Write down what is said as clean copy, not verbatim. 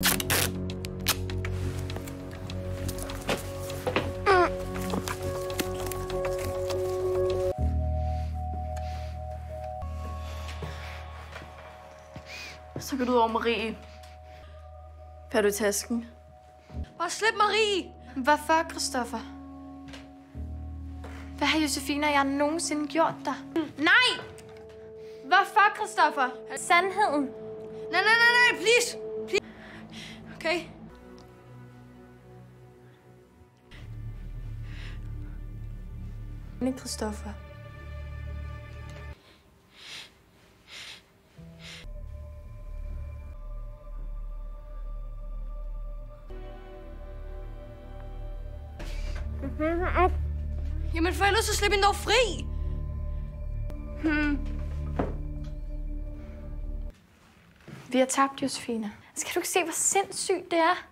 Så går du ud over Marie. Hvad er du i tasken? Bare slip Marie! Hvorfor, Christoffer? Hvad har Josefine og jeg nogensinde gjort dig? Nej! Hvorfor, Christoffer? Sandheden. Nej, please! Okay? Christoffer. Jamen for ellers så slip hende dog fri! Vi har tabt, Josefine. Skal du ikke se, hvor sindssygt det er?